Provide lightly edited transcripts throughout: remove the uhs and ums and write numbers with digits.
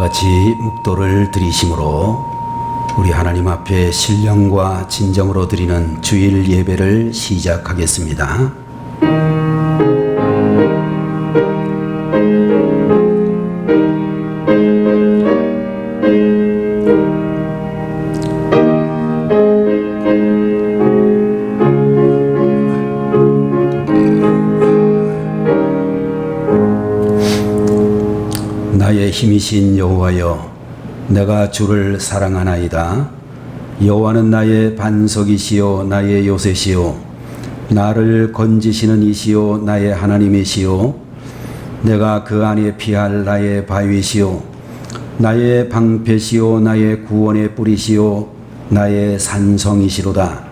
같이 묵도를 드리심으로 우리 하나님 앞에 신령과 진정으로 드리는 주일 예배를 시작하겠습니다. 나의 힘이신 여호와여, 내가 주를 사랑하나이다. 여호와는 나의 반석이시요 나의 요새시요 나를 건지시는 이시요 나의 하나님이시요 내가 그 안에 피할 나의 바위시요 나의 방패시요 나의 구원의 뿌리시요 나의 산성이시로다.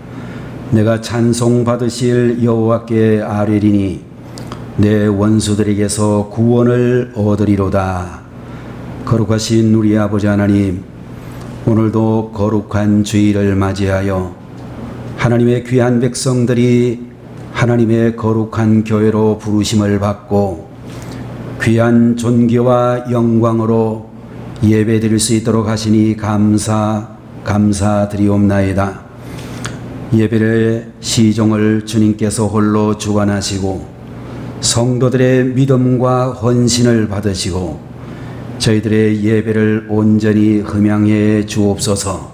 내가 찬송받으실 여호와께 아뢰리니 내 원수들에게서 구원을 얻으리로다. 거룩하신 우리 아버지 하나님, 오늘도 거룩한 주일을 맞이하여 하나님의 귀한 백성들이 하나님의 거룩한 교회로 부르심을 받고 귀한 존귀와 영광으로 예배드릴 수 있도록 하시니 감사드리옵나이다. 예배의 시종을 주님께서 홀로 주관하시고 성도들의 믿음과 헌신을 받으시고 저희들의 예배를 온전히 흠양해 주옵소서.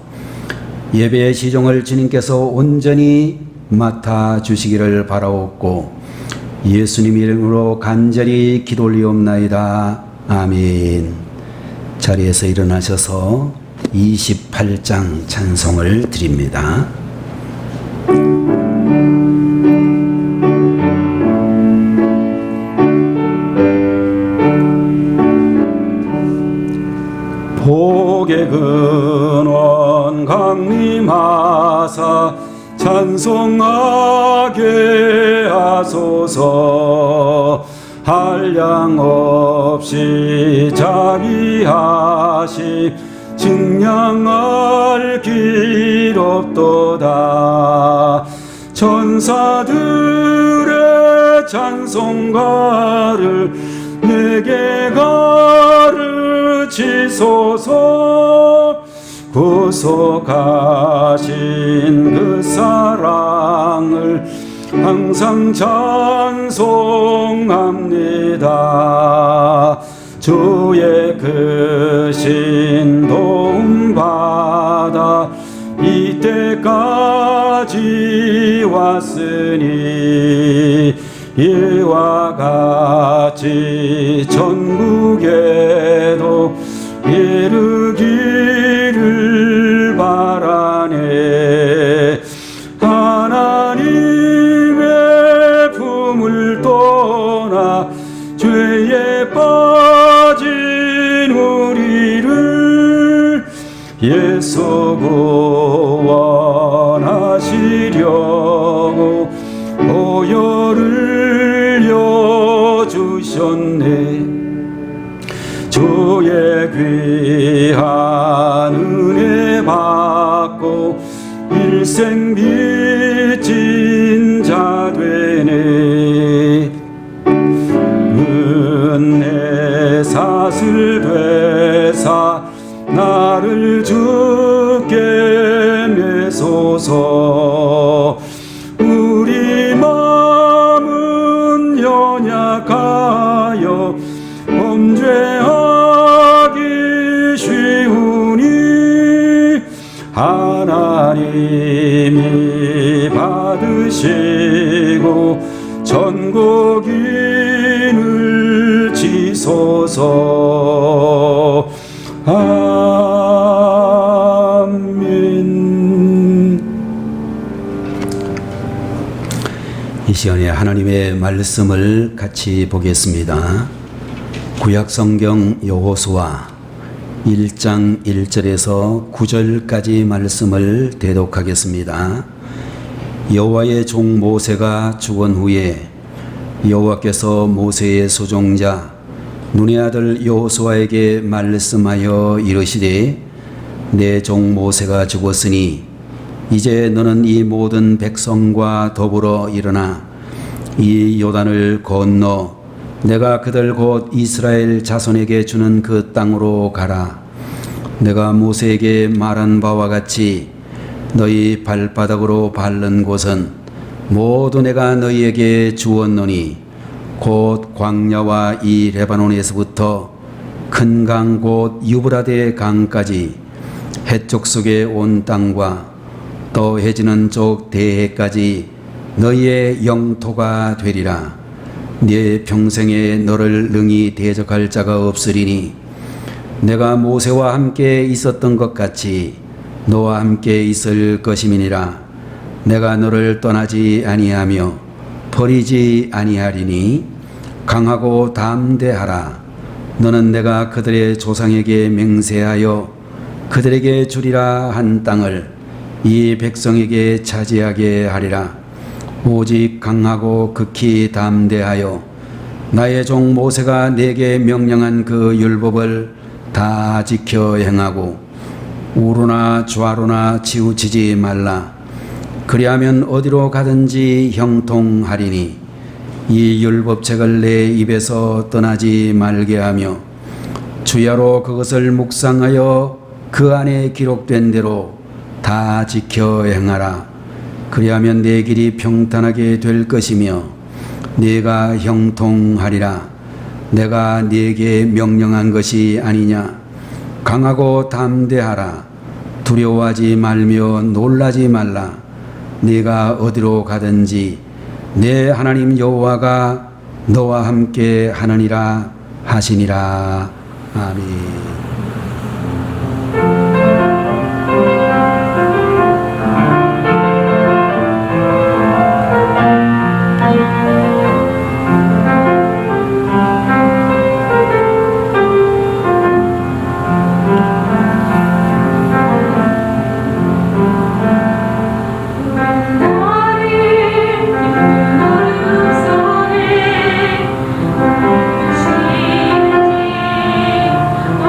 예배의 시종을 주님께서 온전히 맡아 주시기를 바라옵고 예수님 이름으로 간절히 기도 올리옵나이다. 아멘. 자리에서 일어나셔서 28장 찬송을 드립니다. 복의 근원 강림하사 찬송하게 하소서. 한량 없이 자비하시 증량할 길 없도다. 천사들의 찬송가를 내게 가르치소서. 구속하신 그 사랑을 항상 찬송합니다. 주의 크신 도움 받아 이때까지 왔으니 이와 같이 천국에도 이르기를 바라네. 하나님의 품을 떠나 죄에 빠진 우리를 예수 구원하시려고 보혈을 여주셨네. 주의 귀한 은혜 받고 일생 빚진 자 되네. 은혜 사슬 되사 나를 주께 메소서. 우리 마음은 연약하여 범죄하기 쉬우니 하나님이 받으시고 전국인을 지소서. 아멘. 이 시간에 하나님의 말씀을 같이 보겠습니다. 구약성경 여호수아 1장 1절에서 9절까지 말씀을 대독하겠습니다. 여호와의 종 모세가 죽은 후에 여호와께서 모세의 소종자 눈의 아들 여호수아에게 말씀하여 이르시되, 내 종 모세가 죽었으니 이제 너는 이 모든 백성과 더불어 일어나 이 요단을 건너 내가 그들 곧 이스라엘 자손에게 주는 그 땅으로 가라. 내가 모세에게 말한 바와 같이 너희 발바닥으로 밟는 곳은 모두 내가 너희에게 주었노니 곧 광야와 이 레바논에서부터 큰 강 곧 유브라데 강까지 해쪽 속에 온 땅과 또 해지는 쪽 대해까지 너희의 영토가 되리라. 네 평생에 너를 능히 대적할 자가 없으리니 내가 모세와 함께 있었던 것 같이 너와 함께 있을 것임이니라. 내가 너를 떠나지 아니하며 버리지 아니하리니 강하고 담대하라. 너는 내가 그들의 조상에게 맹세하여 그들에게 주리라 한 땅을 이 백성에게 차지하게 하리라. 오직 강하고 극히 담대하여 나의 종 모세가 내게 명령한 그 율법을 다 지켜 행하고 우로나 좌로나 치우치지 말라. 그리하면 어디로 가든지 형통하리니 이 율법책을 내 입에서 떠나지 말게 하며 주야로 그것을 묵상하여 그 안에 기록된 대로 다 지켜 행하라. 그리하면 내 길이 평탄하게 될 것이며 네가 형통하리라. 내가 네게 명령한 것이 아니냐. 강하고 담대하라. 두려워하지 말며 놀라지 말라. 네가 어디로 가든지 내 하나님 여호와가 너와 함께 하느니라 하시니라. 아멘.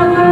나를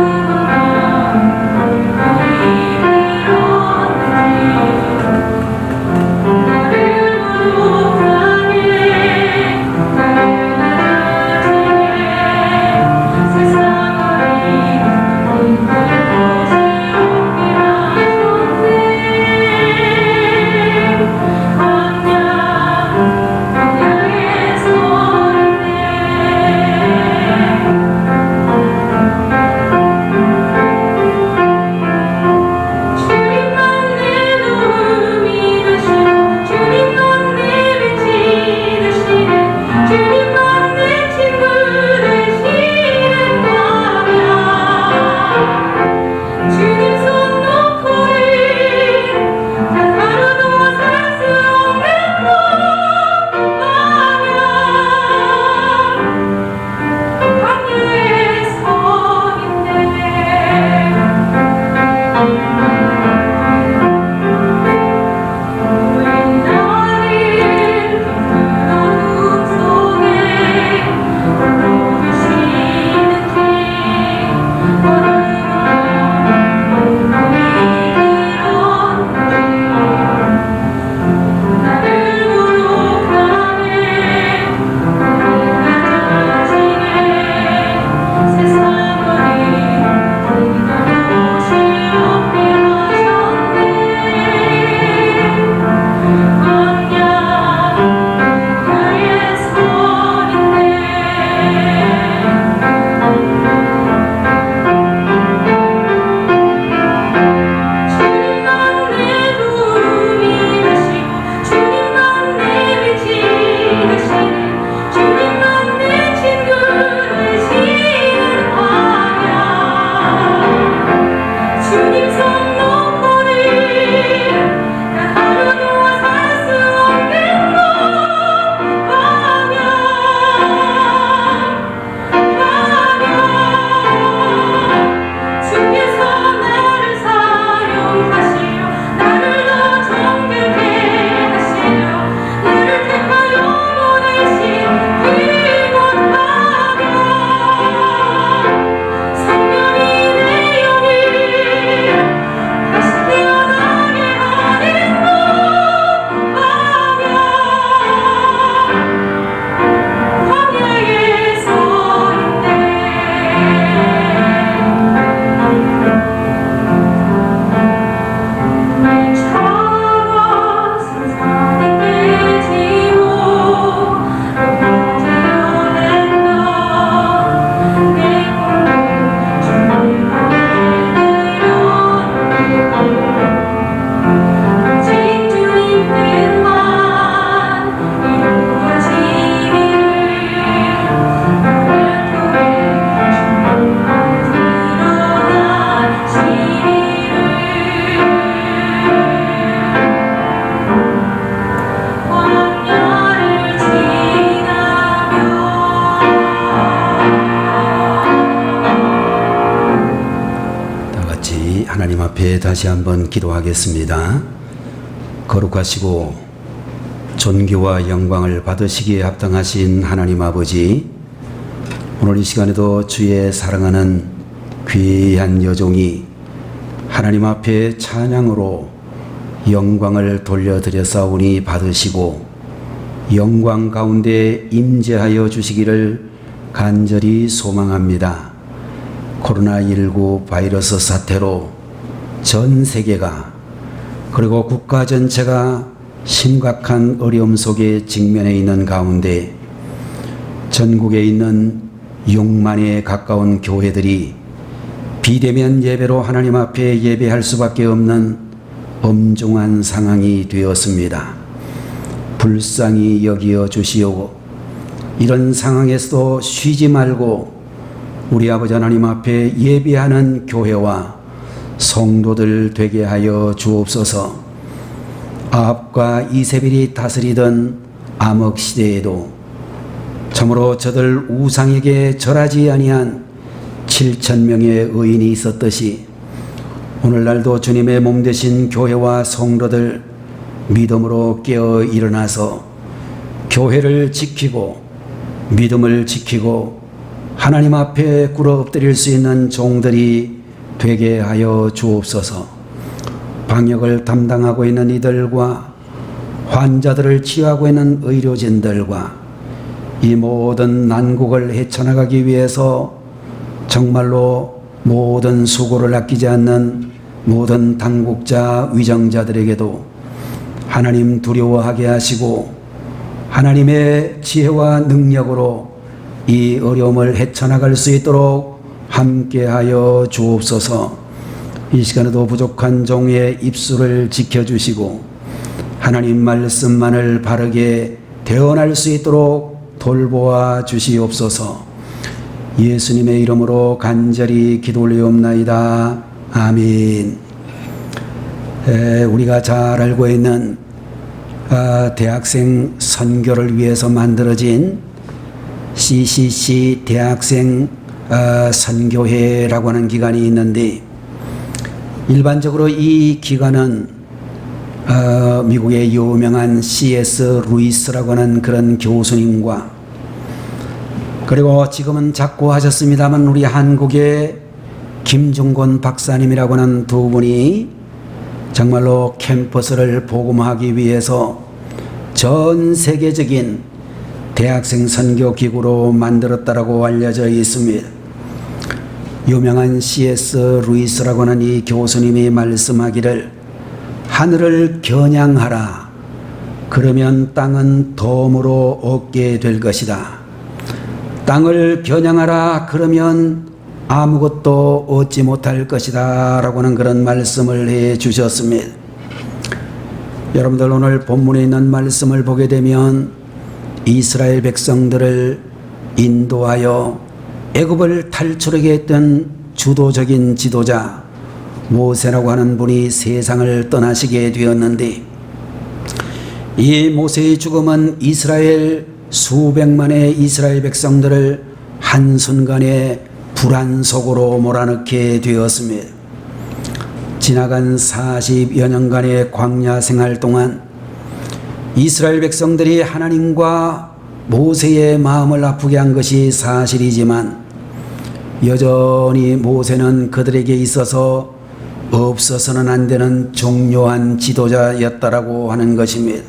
같이 하나님 앞에 다시 한번 기도하겠습니다. 거룩하시고 존귀와 영광을 받으시기에 합당하신 하나님 아버지, 오늘 이 시간에도 주의 사랑하는 귀한 여종이 하나님 앞에 찬양으로 영광을 돌려드렸사오니 받으시고 영광 가운데 임재하여 주시기를 간절히 소망합니다. 코로나19 바이러스 사태로 전 세계가 그리고 국가 전체가 심각한 어려움 속에 직면해 있는 가운데 전국에 있는 6만에 가까운 교회들이 비대면 예배로 하나님 앞에 예배할 수밖에 없는 엄중한 상황이 되었습니다. 불쌍히 여기어 주시오. 이런 상황에서도 쉬지 말고 우리 아버지 하나님 앞에 예배하는 교회와 성도들 되게 하여 주옵소서. 아합과 이세벨이 다스리던 암흑 시대에도 참으로 저들 우상에게 절하지 아니한 7,000명의 의인이 있었듯이 오늘날도 주님의 몸 되신 교회와 성도들 믿음으로 깨어 일어나서 교회를 지키고 믿음을 지키고 하나님 앞에 꿇어 엎드릴 수 있는 종들이 되게 하여 주옵소서. 방역을 담당하고 있는 이들과 환자들을 치유하고 있는 의료진들과 이 모든 난국을 헤쳐나가기 위해서 정말로 모든 수고를 아끼지 않는 모든 당국자 위정자들에게도 하나님 두려워하게 하시고 하나님의 지혜와 능력으로 이 어려움을 헤쳐나갈 수 있도록 함께하여 주옵소서. 이 시간에도 부족한 종의 입술을 지켜주시고 하나님 말씀만을 바르게 대언할 수 있도록 돌보아 주시옵소서. 예수님의 이름으로 간절히 기도 올리옵나이다. 아멘. 우리가 잘 알고 있는 대학생 선교를 위해서 만들어진 CCC 대학생 선교회라고 하는 기관이 있는데, 일반적으로 이 기관은 미국의 유명한 C.S. 루이스라고 하는 그런 교수님과 그리고 지금은 작고하셨습니다만 우리 한국의 김중곤 박사님이라고 하는 두 분이 정말로 캠퍼스를 복음하기 위해서 전 세계적인 대학생 선교 기구로 만들었다라고 알려져 있습니다. 유명한 C.S. 루이스라고 하는 이 교수님이 말씀하기를 하늘을 겨냥하라. 그러면 땅은 덤으로 얻게 될 것이다. 땅을 겨냥하라. 그러면 아무것도 얻지 못할 것이다. 라고 하는 그런 말씀을 해 주셨습니다. 여러분들 오늘 본문에 있는 말씀을 보게 되면 이스라엘 백성들을 인도하여 애굽을 탈출하게 했던 주도적인 지도자 모세라고 하는 분이 세상을 떠나시게 되었는데, 이 모세의 죽음은 이스라엘 수백만의 이스라엘 백성들을 한순간에 불안 속으로 몰아넣게 되었습니다. 지나간 40여 년간의 광야 생활 동안 이스라엘 백성들이 하나님과 모세의 마음을 아프게 한 것이 사실이지만 여전히 모세는 그들에게 있어서 없어서는 안 되는 중요한 지도자였다라고 하는 것입니다.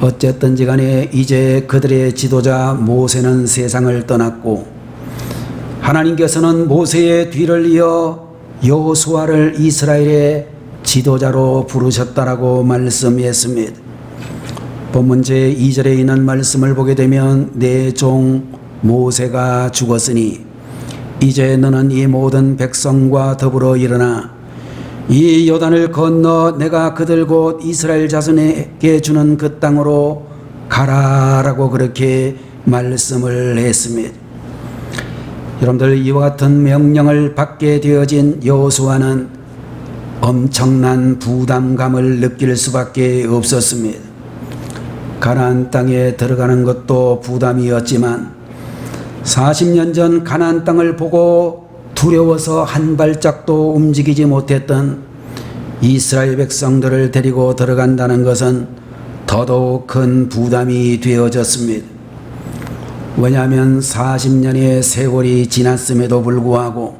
어쨌든지 간에 이제 그들의 지도자 모세는 세상을 떠났고 하나님께서는 모세의 뒤를 이어 여호수아를 이스라엘의 지도자로 부르셨다라고 말씀했습니다. 본문 제2절에 있는 말씀을 보게 되면 내 종 모세가 죽었으니 이제 너는 이 모든 백성과 더불어 일어나 이 요단을 건너 내가 그들 곧 이스라엘 자손에게 주는 그 땅으로 가라라고 그렇게 말씀을 했습니다. 여러분들, 이와 같은 명령을 받게 되어진 여호수아는 엄청난 부담감을 느낄 수밖에 없었습니다. 가나안 땅에 들어가는 것도 부담이었지만 40년 전 가나안 땅을 보고 두려워서 한 발짝도 움직이지 못했던 이스라엘 백성들을 데리고 들어간다는 것은 더더욱 큰 부담이 되어졌습니다. 왜냐하면 40년의 세월이 지났음에도 불구하고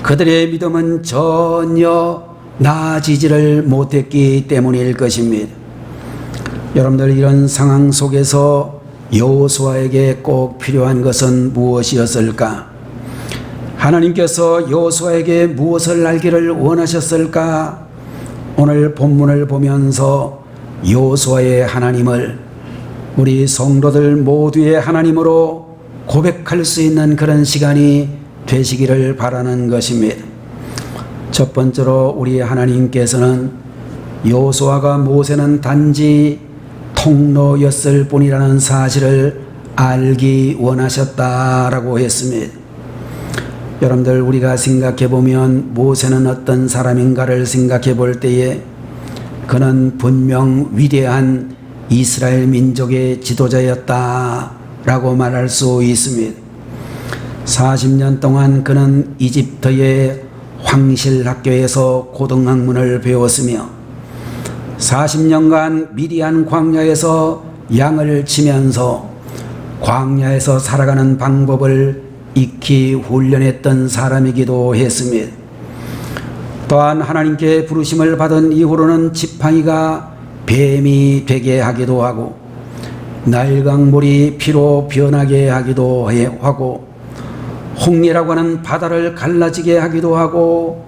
그들의 믿음은 전혀 나아지지를 못했기 때문일 것입니다. 여러분들, 이런 상황 속에서 여호수아에게 꼭 필요한 것은 무엇이었을까? 하나님께서 여호수아에게 무엇을 알기를 원하셨을까? 오늘 본문을 보면서 여호수아의 하나님을 우리 성도들 모두의 하나님으로 고백할 수 있는 그런 시간이 되시기를 바라는 것입니다. 첫 번째로 우리 하나님께서는 여호수아가 모세는 단지 통로였을 뿐이라는 사실을 알기 원하셨다라고 했습니다. 여러분들, 우리가 생각해 보면 모세는 어떤 사람인가를 생각해 볼 때에 그는 분명 위대한 이스라엘 민족의 지도자였다라고 말할 수 있습니다. 40년 동안 그는 이집트의 황실학교에서 고등학문을 배웠으며 40년간 미디안 광야에서 양을 치면서 광야에서 살아가는 방법을 익히 훈련했던 사람이기도 했습니다. 또한 하나님께 부르심을 받은 이후로는 지팡이가 뱀이 되게 하기도 하고 나일강물이 피로 변하게 하기도 하고 홍해라고 하는 바다를 갈라지게 하기도 하고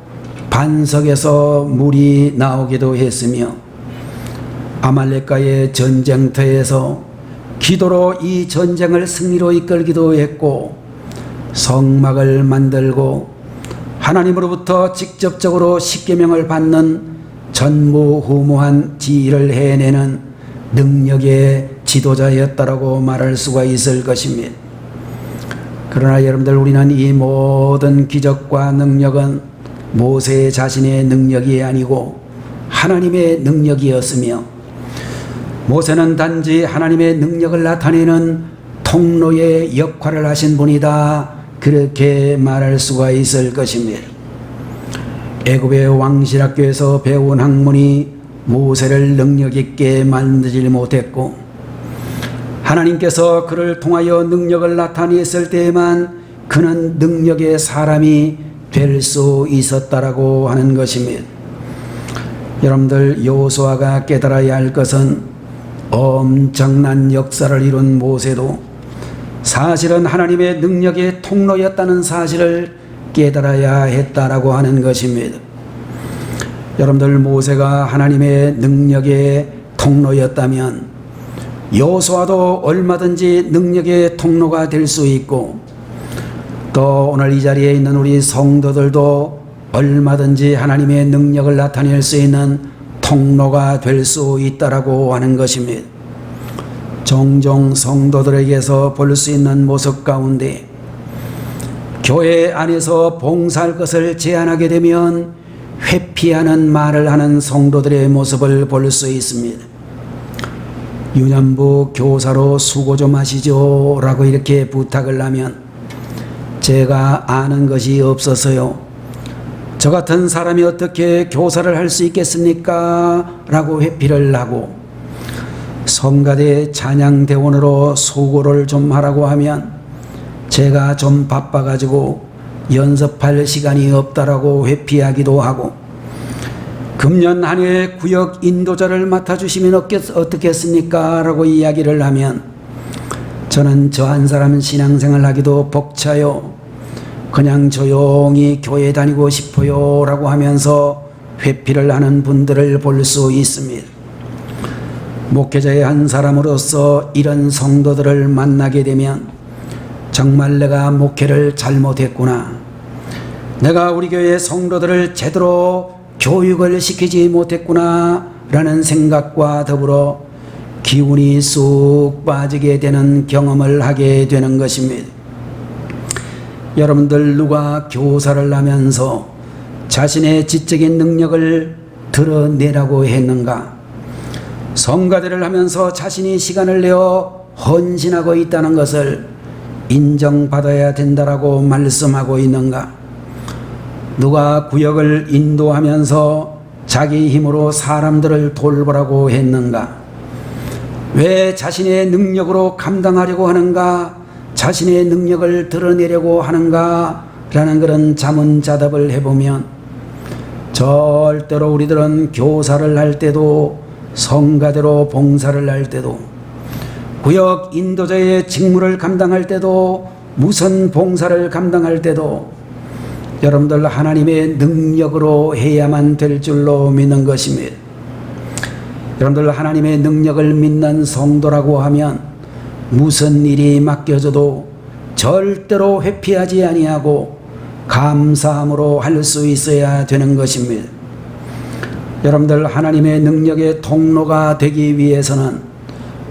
반석에서 물이 나오기도 했으며 아말렉과의 전쟁터에서 기도로 이 전쟁을 승리로 이끌기도 했고 성막을 만들고 하나님으로부터 직접적으로 십계명을 받는 전무후무한 지휘를 해내는 능력의 지도자였다라고 말할 수가 있을 것입니다. 그러나 여러분들, 우리는 이 모든 기적과 능력은 모세 자신의 능력이 아니고 하나님의 능력이었으며 모세는 단지 하나님의 능력을 나타내는 통로의 역할을 하신 분이다, 그렇게 말할 수가 있을 것입니다. 애굽의 왕실학교에서 배운 학문이 모세를 능력 있게 만들지 못했고 하나님께서 그를 통하여 능력을 나타냈을 때에만 그는 능력의 사람이 될 수 있었다라고 하는 것입니다. 여러분들, 여호수아가 깨달아야 할 것은 엄청난 역사를 이룬 모세도 사실은 하나님의 능력의 통로였다는 사실을 깨달아야 했다라고 하는 것입니다. 여러분들, 모세가 하나님의 능력의 통로였다면 여호수아도 얼마든지 능력의 통로가 될 수 있고 또 오늘 이 자리에 있는 우리 성도들도 얼마든지 하나님의 능력을 나타낼 수 있는 통로가 될 수 있다라고 하는 것입니다. 종종 성도들에게서 볼 수 있는 모습 가운데 교회 안에서 봉사할 것을 제안하게 되면 회피하는 말을 하는 성도들의 모습을 볼 수 있습니다. 유년부 교사로 수고 좀 하시죠 라고 이렇게 부탁을 하면 제가 아는 것이 없어서요, 저 같은 사람이 어떻게 교사를 할 수 있겠습니까? 라고 회피를 하고 성가대 찬양대원으로 수고를 좀 하라고 하면 제가 좀 바빠가지고 연습할 시간이 없다라고 회피하기도 하고 금년 한 해 구역 인도자를 맡아주시면 어떻겠습니까? 라고 이야기를 하면 저는 저 한 사람 신앙생활 하기도 벅차요, 그냥 조용히 교회 다니고 싶어요 라고 하면서 회피를 하는 분들을 볼 수 있습니다. 목회자의 한 사람으로서 이런 성도들을 만나게 되면 정말 내가 목회를 잘못했구나, 내가 우리 교회 성도들을 제대로 교육을 시키지 못했구나 라는 생각과 더불어 기운이 쑥 빠지게 되는 경험을 하게 되는 것입니다. 여러분들, 누가 교사를 하면서 자신의 지적인 능력을 드러내라고 했는가? 성가대를 하면서 자신이 시간을 내어 헌신하고 있다는 것을 인정받아야 된다라고 말씀하고 있는가? 누가 구역을 인도하면서 자기 힘으로 사람들을 돌보라고 했는가? 왜 자신의 능력으로 감당하려고 하는가? 자신의 능력을 드러내려고 하는가? 라는 그런 자문자답을 해보면 절대로 우리들은 교사를 할 때도 성가대로 봉사를 할 때도 구역 인도자의 직무를 감당할 때도 무슨 봉사를 감당할 때도 여러분들 하나님의 능력으로 해야만 될 줄로 믿는 것입니다. 여러분들 하나님의 능력을 믿는 성도라고 하면 무슨 일이 맡겨져도 절대로 회피하지 아니하고 감사함으로 할 수 있어야 되는 것입니다. 여러분들 하나님의 능력의 통로가 되기 위해서는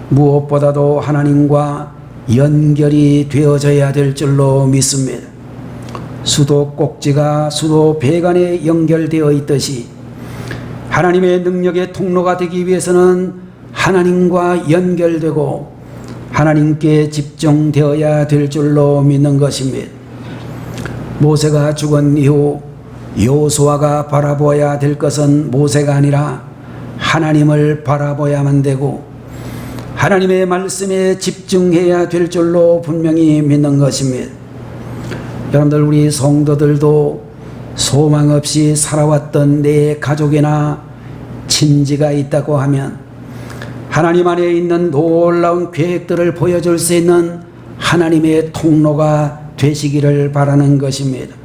무엇보다도 하나님과 연결이 되어져야 될 줄로 믿습니다. 수도 꼭지가 수도 배관에 연결되어 있듯이 하나님의 능력의 통로가 되기 위해서는 하나님과 연결되고 하나님께 집중되어야 될 줄로 믿는 것입니다. 모세가 죽은 이후 여호수아가 바라보아야 될 것은 모세가 아니라 하나님을 바라보아야만 되고 하나님의 말씀에 집중해야 될 줄로 분명히 믿는 것입니다. 여러분들 우리 성도들도 소망 없이 살아왔던 내 가족이나 친지가 있다고 하면 하나님 안에 있는 놀라운 계획들을 보여줄 수 있는 하나님의 통로가 되시기를 바라는 것입니다.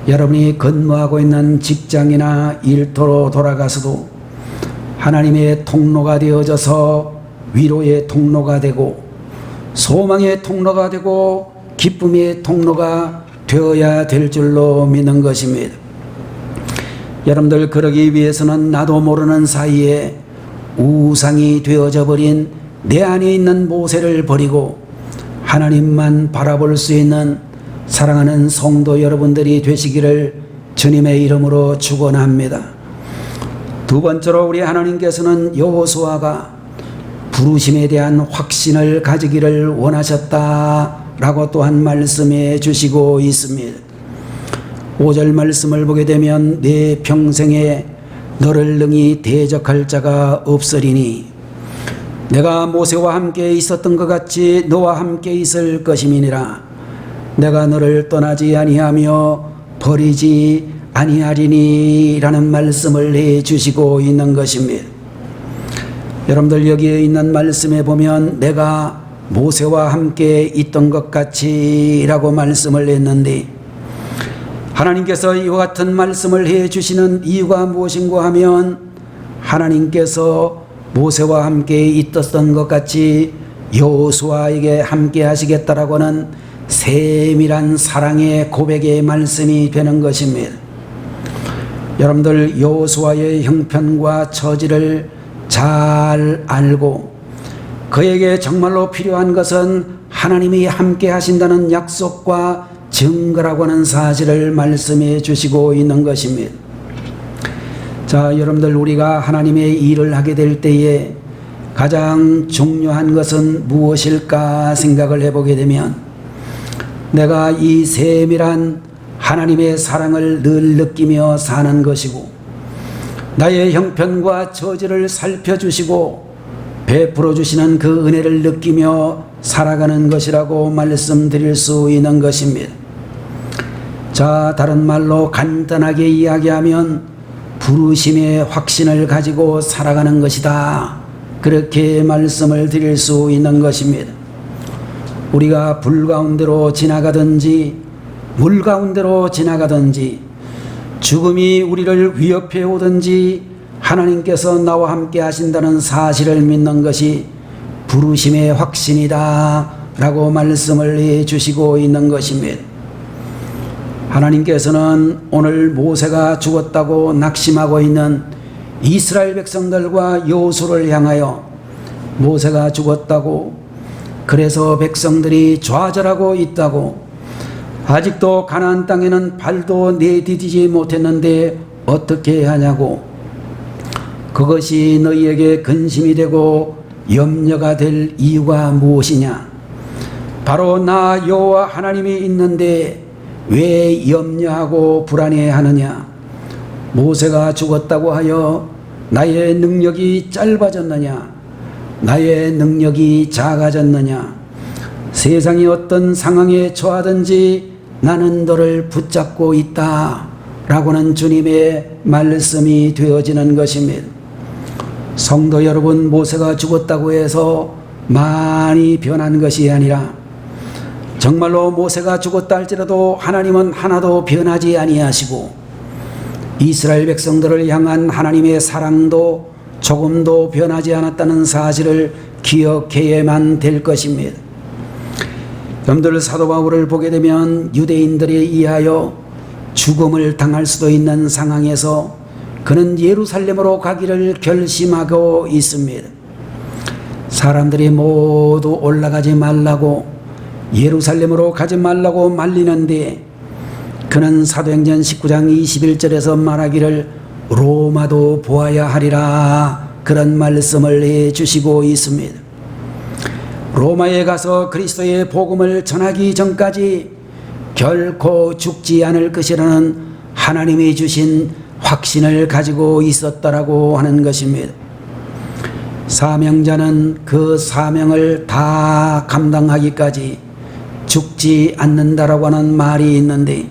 여러분이 근무하고 있는 직장이나 일터로 돌아가서도 하나님의 통로가 되어져서 위로의 통로가 되고 소망의 통로가 되고 기쁨의 통로가 되어야 될 줄로 믿는 것입니다. 여러분들 그러기 위해서는 나도 모르는 사이에 우상이 되어져 버린 내 안에 있는 모세를 버리고 하나님만 바라볼 수 있는 사랑하는 성도 여러분들이 되시기를 주님의 이름으로 축원합니다. 두 번째로 우리 하나님께서는 여호수아가 부르심에 대한 확신을 가지기를 원하셨다라고 또한 말씀해 주시고 있습니다. 5절 말씀을 보게 되면 내 평생에 너를 능히 대적할 자가 없으리니 내가 모세와 함께 있었던 것 같이 너와 함께 있을 것임이니라. 내가 너를 떠나지 아니하며 버리지 아니하리니 라는 말씀을 해 주시고 있는 것입니다. 여러분들 여기에 있는 말씀에 보면 내가 모세와 함께 있던 것 같이 라고 말씀을 했는데 하나님께서 이와 같은 말씀을 해 주시는 이유가 무엇인가 하면 하나님께서 모세와 함께 있었던 것 같이 여호수아에게 함께 하시겠다라고는 세밀한 사랑의 고백의 말씀이 되는 것입니다. 여러분들 여호수아의 형편과 처지를 잘 알고 그에게 정말로 필요한 것은 하나님이 함께 하신다는 약속과 증거라고 하는 사실을 말씀해 주시고 있는 것입니다. 자, 여러분들 우리가 하나님의 일을 하게 될 때에 가장 중요한 것은 무엇일까 생각을 해보게 되면 내가 이 세밀한 하나님의 사랑을 늘 느끼며 사는 것이고 나의 형편과 처지를 살펴주시고 베풀어 주시는 그 은혜를 느끼며 살아가는 것이라고 말씀드릴 수 있는 것입니다. 자, 다른 말로 간단하게 이야기하면 부르심의 확신을 가지고 살아가는 것이다. 그렇게 말씀을 드릴 수 있는 것입니다. 우리가 불 가운데로 지나가든지 물 가운데로 지나가든지 죽음이 우리를 위협해 오든지 하나님께서 나와 함께 하신다는 사실을 믿는 것이 부르심의 확신이다 라고 말씀을 해 주시고 있는 것입니다. 하나님께서는 오늘 모세가 죽었다고 낙심하고 있는 이스라엘 백성들과 여호수아를 향하여 모세가 죽었다고 그래서 백성들이 좌절하고 있다고 아직도 가나안 땅에는 발도 내디디지 못했는데 어떻게 하냐고 그것이 너희에게 근심이 되고 염려가 될 이유가 무엇이냐 바로 나 여호와 하나님이 있는데 왜 염려하고 불안해하느냐? 모세가 죽었다고 하여 나의 능력이 짧아졌느냐? 나의 능력이 작아졌느냐? 세상이 어떤 상황에 처하든지 나는 너를 붙잡고 있다 라고는 주님의 말씀이 되어지는 것입니다. 성도 여러분, 모세가 죽었다고 해서 많이 변한 것이 아니라 정말로 모세가 죽었다 할지라도 하나님은 하나도 변하지 아니하시고 이스라엘 백성들을 향한 하나님의 사랑도 조금도 변하지 않았다는 사실을 기억해야만 될 것입니다. 여러분들, 사도 바울을 보게 되면 유대인들에 의하여 죽음을 당할 수도 있는 상황에서 그는 예루살렘으로 가기를 결심하고 있습니다. 사람들이 모두 올라가지 말라고, 예루살렘으로 가지 말라고 말리는데 그는 사도행전 19장 21절에서 말하기를 로마도 보아야 하리라, 그런 말씀을 해주시고 있습니다. 로마에 가서 그리스도의 복음을 전하기 전까지 결코 죽지 않을 것이라는 하나님이 주신 확신을 가지고 있었다라고 하는 것입니다. 사명자는 그 사명을 다 감당하기까지 죽지 않는다라고 하는 말이 있는데,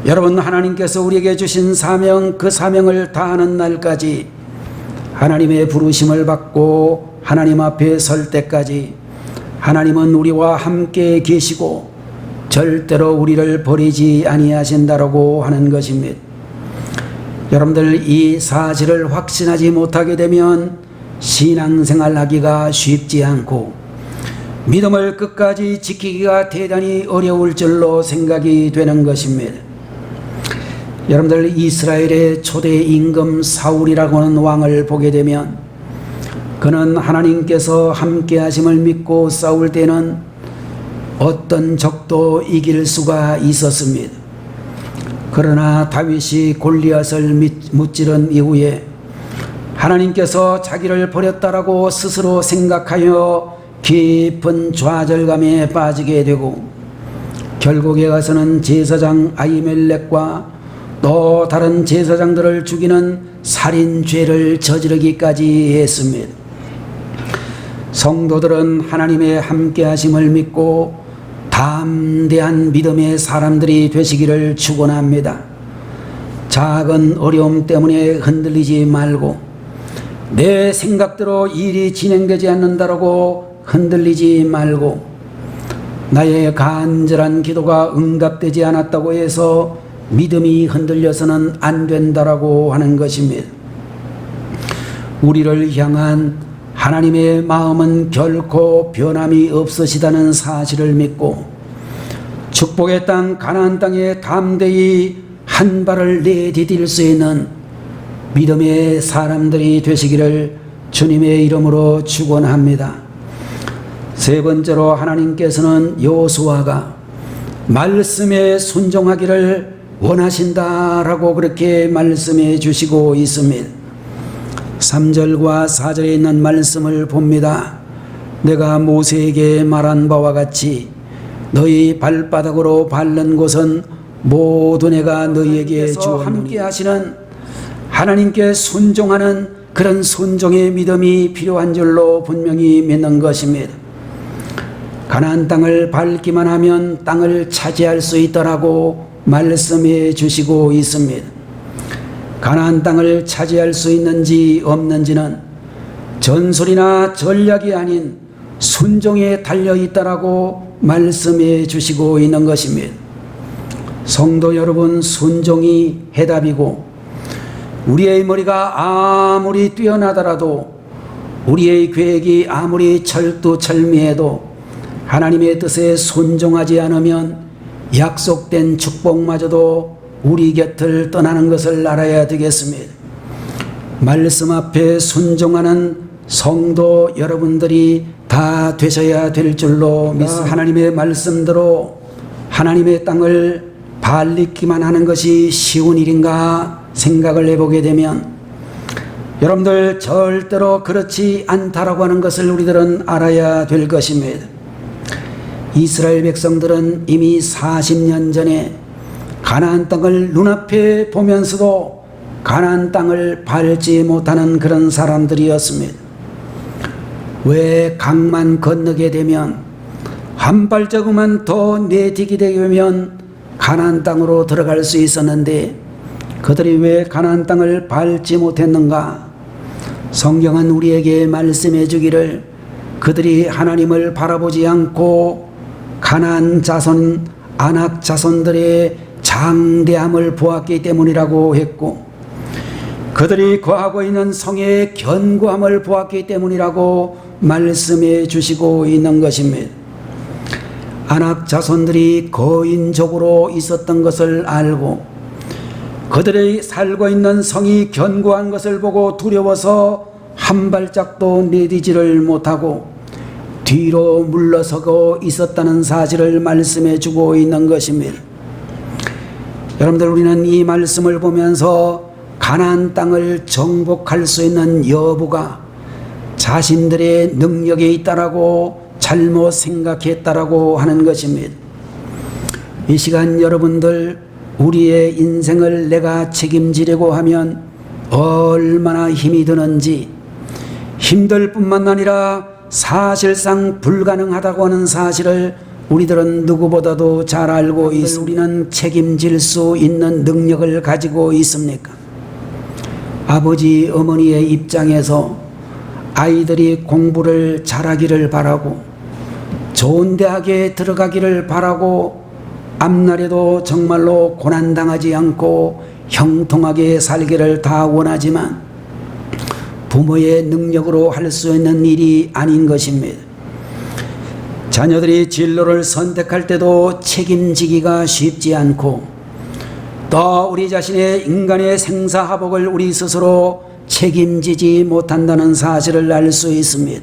여러분, 하나님께서 우리에게 주신 사명, 그 사명을 다하는 날까지 하나님의 부르심을 받고 하나님 앞에 설 때까지 하나님은 우리와 함께 계시고 절대로 우리를 버리지 아니하신다라고 하는 것입니다. 여러분들, 이 사실을 확신하지 못하게 되면 신앙생활 하기가 쉽지 않고 믿음을 끝까지 지키기가 대단히 어려울 줄로 생각이 되는 것입니다. 여러분들, 이스라엘의 초대 임금 사울이라고 하는 왕을 보게 되면 그는 하나님께서 함께 하심을 믿고 싸울 때는 어떤 적도 이길 수가 있었습니다. 그러나 다윗이 골리앗을 무찌른 이후에 하나님께서 자기를 버렸다라고 스스로 생각하여 깊은 좌절감에 빠지게 되고 결국에 가서는 제사장 아히멜렉과 또 다른 제사장들을 죽이는 살인죄를 저지르기까지 했습니다. 성도들은 하나님의 함께하심을 믿고 담대한 믿음의 사람들이 되시기를 축원합니다. 작은 어려움 때문에 흔들리지 말고, 내 생각대로 일이 진행되지 않는다라고 흔들리지 말고, 나의 간절한 기도가 응답되지 않았다고 해서 믿음이 흔들려서는 안 된다라고 하는 것입니다. 우리를 향한 하나님의 마음은 결코 변함이 없으시다는 사실을 믿고 축복의 땅 가나안 땅에 담대히 한 발을 내디딜 수 있는 믿음의 사람들이 되시기를 주님의 이름으로 축원합니다. 세 번째로, 하나님께서는 여호수아가 말씀에 순종하기를 원하신다라고 그렇게 말씀해 주시고 있습니다. 3절과 4절에 있는 말씀을 봅니다. 내가 모세에게 말한 바와 같이 너희 발바닥으로 밟는 곳은 모두 내가 너희에게 주었노니. 함께 하시는 하나님께 순종하는 그런 순종의 믿음이 필요한 줄로 분명히 믿는 것입니다. 가나안 땅을 밟기만 하면 땅을 차지할 수 있다라고 말씀해 주시고 있습니다. 가나안 땅을 차지할 수 있는지 없는지는 전술이나 전략이 아닌 순종에 달려있다라고 말씀해 주시고 있는 것입니다. 성도 여러분, 순종이 해답이고 우리의 머리가 아무리 뛰어나더라도, 우리의 계획이 아무리 철두철미해도 하나님의 뜻에 순종하지 않으면 약속된 축복마저도 우리 곁을 떠나는 것을 알아야 되겠습니다. 말씀 앞에 순종하는 성도 여러분들이 다 되셔야 될 줄로 믿습니다. 하나님의 말씀대로 하나님의 땅을 밟기만 하는 것이 쉬운 일인가 생각을 해보게 되면 여러분들, 절대로 그렇지 않다라고 하는 것을 우리들은 알아야 될 것입니다. 이스라엘 백성들은 이미 40년 전에 가나안 땅을 눈앞에 보면서도 가나안 땅을 밟지 못하는 그런 사람들이었습니다. 왜 강만 건너게 되면 한 발자국만 더 내디게 되면 가나안 땅으로 들어갈 수 있었는데 그들이 왜 가나안 땅을 밟지 못했는가? 성경은 우리에게 말씀해 주기를 그들이 하나님을 바라보지 않고 가나안 자손 아낙 자손들의 장대함을 보았기 때문이라고 했고, 그들이 거하고 있는 성의 견고함을 보았기 때문이라고 말씀해 주시고 있는 것입니다. 아낙 자손들이 거인족으로 있었던 것을 알고 그들이 살고 있는 성이 견고한 것을 보고 두려워서 한 발짝도 내디지를 못하고 뒤로 물러서고 있었다는 사실을 말씀해 주고 있는 것입니다. 여러분들, 우리는 이 말씀을 보면서 가나안 땅을 정복할 수 있는 여부가 자신들의 능력에 있다라고 잘못 생각했다라고 하는 것입니다. 이 시간 여러분들, 우리의 인생을 내가 책임지려고 하면 얼마나 힘이 드는지, 힘들 뿐만 아니라 사실상 불가능하다고 하는 사실을 우리들은 누구보다도 잘 알고 있습니다. 우리는 책임질 수 있는 능력을 가지고 있습니까? 아버지, 어머니의 입장에서 아이들이 공부를 잘하기를 바라고 좋은 대학에 들어가기를 바라고 앞날에도 정말로 고난당하지 않고 형통하게 살기를 다 원하지만 부모의 능력으로 할 수 있는 일이 아닌 것입니다. 자녀들이 진로를 선택할 때도 책임지기가 쉽지 않고 또 우리 자신의 인간의 생사화복을 우리 스스로 책임지지 못한다는 사실을 알 수 있습니다.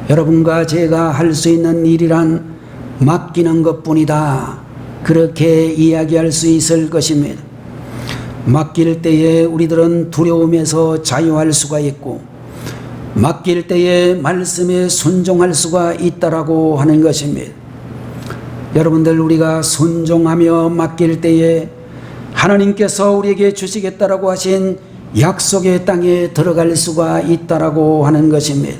여러분과 제가 할 수 있는 일이란 맡기는 것뿐이다, 그렇게 이야기할 수 있을 것입니다. 맡길 때에 우리들은 두려움에서 자유할 수가 있고 맡길 때에 말씀에 순종할 수가 있다라고 하는 것입니다. 여러분들, 우리가 순종하며 맡길 때에 하나님께서 우리에게 주시겠다라고 하신 약속의 땅에 들어갈 수가 있다라고 하는 것입니다.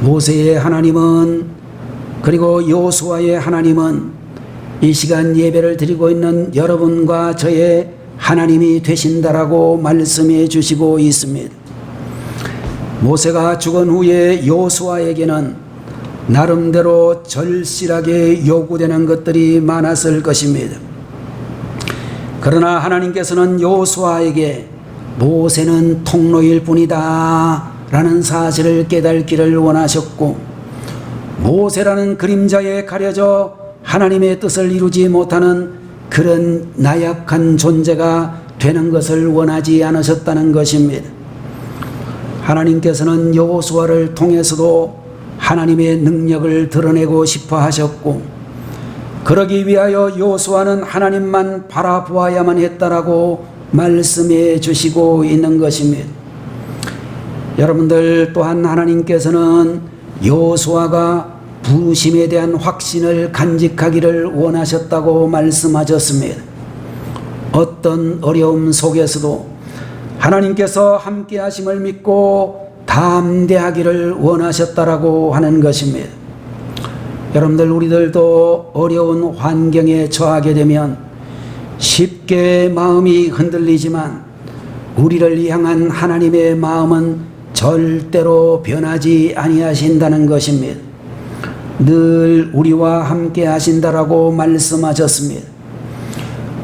모세의 하나님은, 그리고 여호수아의 하나님은 이 시간 예배를 드리고 있는 여러분과 저의 하나님이 되신다라고 말씀해 주시고 있습니다. 모세가 죽은 후에 여호수아에게는 나름대로 절실하게 요구되는 것들이 많았을 것입니다. 그러나 하나님께서는 여호수아에게 모세는 통로일 뿐이다 라는 사실을 깨닫기를 원하셨고, 모세라는 그림자에 가려져 하나님의 뜻을 이루지 못하는 그런 나약한 존재가 되는 것을 원하지 않으셨다는 것입니다. 하나님께서는 여호수아를 통해서도 하나님의 능력을 드러내고 싶어 하셨고, 그러기 위하여 여호수아는 하나님만 바라보아야만 했다라고 말씀해 주시고 있는 것입니다. 여러분들, 또한 하나님께서는 여호수아가 부르심에 대한 확신을 간직하기를 원하셨다고 말씀하셨습니다. 어떤 어려움 속에서도 하나님께서 함께 하심을 믿고 담대하기를 원하셨다라고 하는 것입니다. 여러분들, 우리들도 어려운 환경에 처하게 되면 쉽게 마음이 흔들리지만 우리를 향한 하나님의 마음은 절대로 변하지 아니하신다는 것입니다. 늘 우리와 함께 하신다라고 말씀하셨습니다.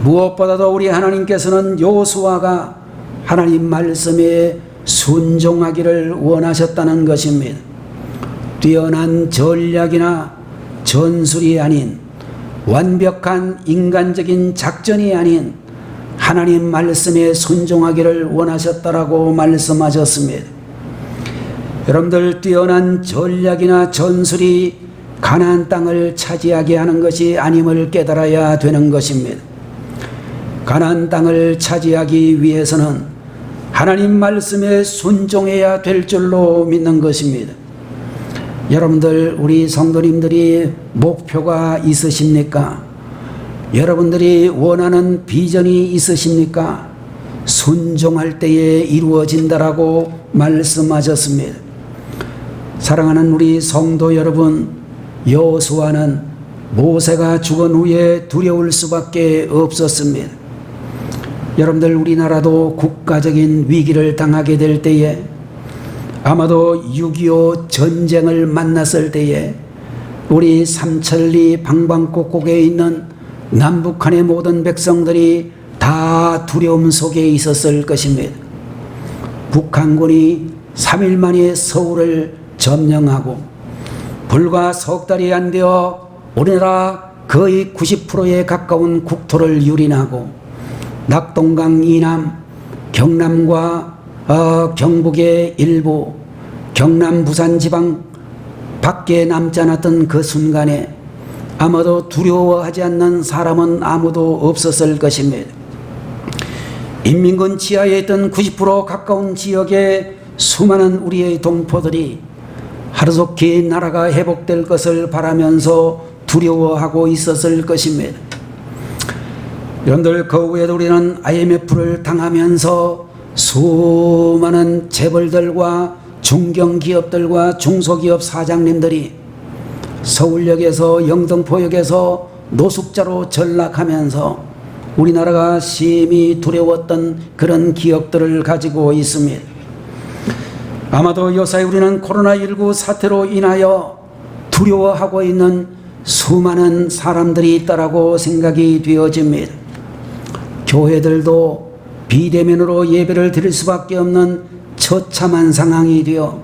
무엇보다도 우리 하나님께서는 여호수아가 하나님 말씀에 순종하기를 원하셨다는 것입니다. 뛰어난 전략이나 전술이 아닌, 완벽한 인간적인 작전이 아닌 하나님 말씀에 순종하기를 원하셨다라고 말씀하셨습니다. 여러분들, 뛰어난 전략이나 전술이 가나안 땅을 차지하게 하는 것이 아님을 깨달아야 되는 것입니다. 가나안 땅을 차지하기 위해서는 하나님 말씀에 순종해야 될 줄로 믿는 것입니다. 여러분들, 우리 성도님들이 목표가 있으십니까? 여러분들이 원하는 비전이 있으십니까? 순종할 때에 이루어진다라고 말씀하셨습니다. 사랑하는 우리 성도 여러분, 여호수아는 모세가 죽은 후에 두려울 수밖에 없었습니다. 여러분들, 우리나라도 국가적인 위기를 당하게 될 때에, 아마도 6.25 전쟁을 만났을 때에 우리 삼천리 방방곡곡에 있는 남북한의 모든 백성들이 다 두려움 속에 있었을 것입니다. 북한군이 3일 만에 서울을 점령하고 불과 석 달이 안 되어 우리나라 거의 90%에 가까운 국토를 유린하고 낙동강 이남, 경남과 경북의 일부, 경남 부산 지방 밖에 남지 않았던 그 순간에 아마도 두려워하지 않는 사람은 아무도 없었을 것입니다. 인민군 지하에 있던 90% 가까운 지역의 수많은 우리의 동포들이 하루속히 나라가 회복될 것을 바라면서 두려워하고 있었을 것입니다. 여러분들, 그 후에도 우리는 IMF를 당하면서 수많은 재벌들과 중견기업들과 중소기업 사장님들이 서울역에서 영등포역에서 노숙자로 전락하면서 우리나라가 심히 두려웠던 그런 기억들을 가지고 있습니다. 아마도 요사이 우리는 코로나19 사태로 인하여 두려워하고 있는 수많은 사람들이 있다라고 생각이 되어집니다. 교회들도 비대면으로 예배를 드릴 수밖에 없는 처참한 상황이 되어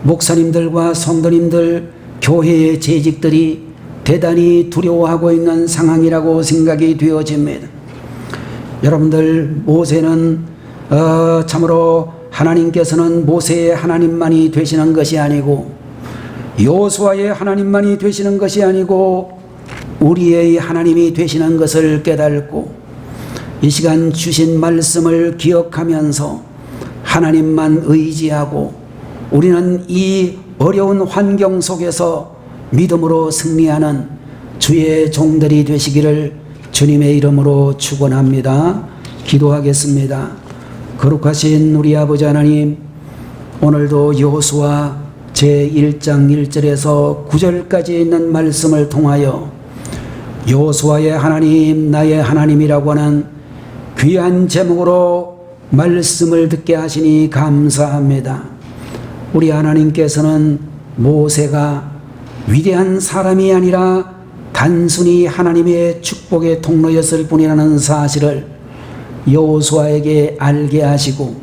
목사님들과 성도님들, 교회의 재직들이 대단히 두려워하고 있는 상황이라고 생각이 되어집니다. 여러분들, 모세는 참으로 하나님께서는 모세의 하나님만이 되시는 것이 아니고 여호수아의 하나님만이 되시는 것이 아니고 우리의 하나님이 되시는 것을 깨닫고 이 시간 주신 말씀을 기억하면서 하나님만 의지하고 우리는 이 어려운 환경 속에서 믿음으로 승리하는 주의 종들이 되시기를 주님의 이름으로 축원합니다. 기도하겠습니다. 거룩하신 우리 아버지 하나님, 오늘도 여호수아 제1장 1절에서 9절까지 있는 말씀을 통하여 여호수아의 하나님, 나의 하나님이라고 하는 귀한 제목으로 말씀을 듣게 하시니 감사합니다. 우리 하나님께서는 모세가 위대한 사람이 아니라 단순히 하나님의 축복의 통로였을 뿐이라는 사실을 여호수아에게 알게 하시고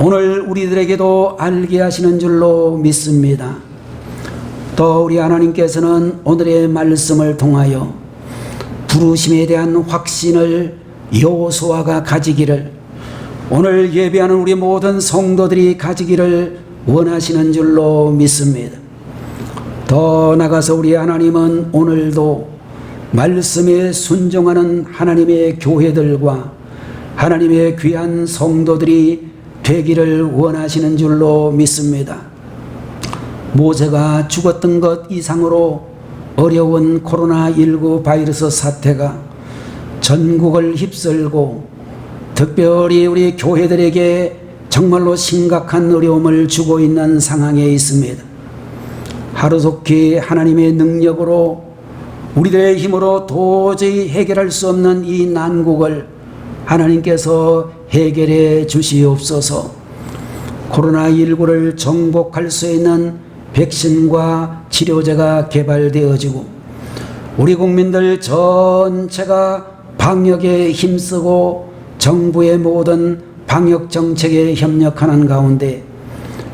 오늘 우리들에게도 알게 하시는 줄로 믿습니다. 또 우리 하나님께서는 오늘의 말씀을 통하여 부르심에 대한 확신을 여호수아가 가지기를, 오늘 예배하는 우리 모든 성도들이 가지기를 원하시는 줄로 믿습니다. 더 나아가서 우리 하나님은 오늘도 말씀에 순종하는 하나님의 교회들과 하나님의 귀한 성도들이 되기를 원하시는 줄로 믿습니다. 모세가 죽었던 것 이상으로 어려운 코로나19 바이러스 사태가 전국을 휩쓸고 특별히 우리 교회들에게 정말로 심각한 어려움을 주고 있는 상황에 있습니다. 하루속히 하나님의 능력으로 우리들의 힘으로 도저히 해결할 수 없는 이 난국을 하나님께서 해결해 주시옵소서. 코로나19를 정복할 수 있는 백신과 치료제가 개발되어지고 우리 국민들 전체가 방역에 힘쓰고 정부의 모든 방역 정책에 협력하는 가운데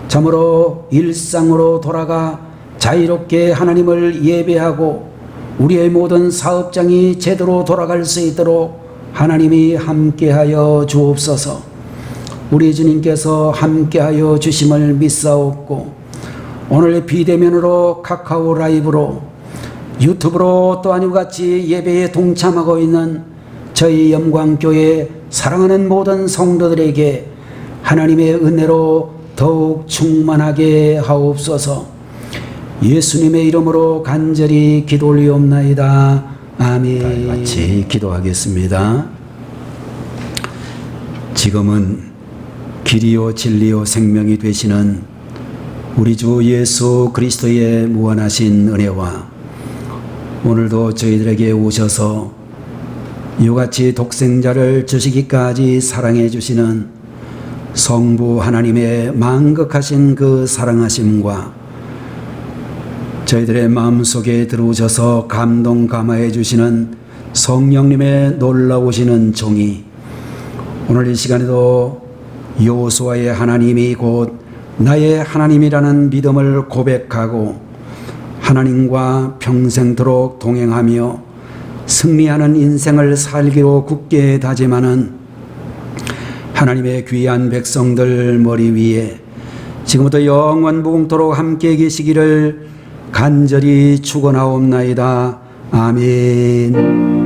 참으로 일상으로 돌아가 자유롭게 하나님을 예배하고 우리의 모든 사업장이 제대로 돌아갈 수 있도록 하나님이 함께하여 주옵소서. 우리 주님께서 함께하여 주심을 믿사옵고 오늘 비대면으로 카카오 라이브로 유튜브로 또한 이와 같이 예배에 동참하고 있는 저희 영광교회 사랑하는 모든 성도들에게 하나님의 은혜로 더욱 충만하게 하옵소서. 예수님의 이름으로 간절히 기도 올리옵나이다. 아멘. 같이 기도하겠습니다. 지금은 길이요 진리요 생명이 되시는 우리 주 예수 그리스도의 무한하신 은혜와 오늘도 저희들에게 오셔서 이같이 독생자를 주시기까지 사랑해 주시는 성부 하나님의 만극하신 그 사랑하심과 저희들의 마음속에 들어오셔서 감동 감화해 주시는 성령님의 놀라우시는 종이 오늘 이 시간에도 여호수아의 하나님이 곧 나의 하나님이라는 믿음을 고백하고 하나님과 평생토록 동행하며 승리하는 인생을 살기로 굳게 다짐하는 하나님의 귀한 백성들 머리 위에 지금부터 영원 무궁토록 함께 계시기를 간절히 축원하옵나이다. 아멘.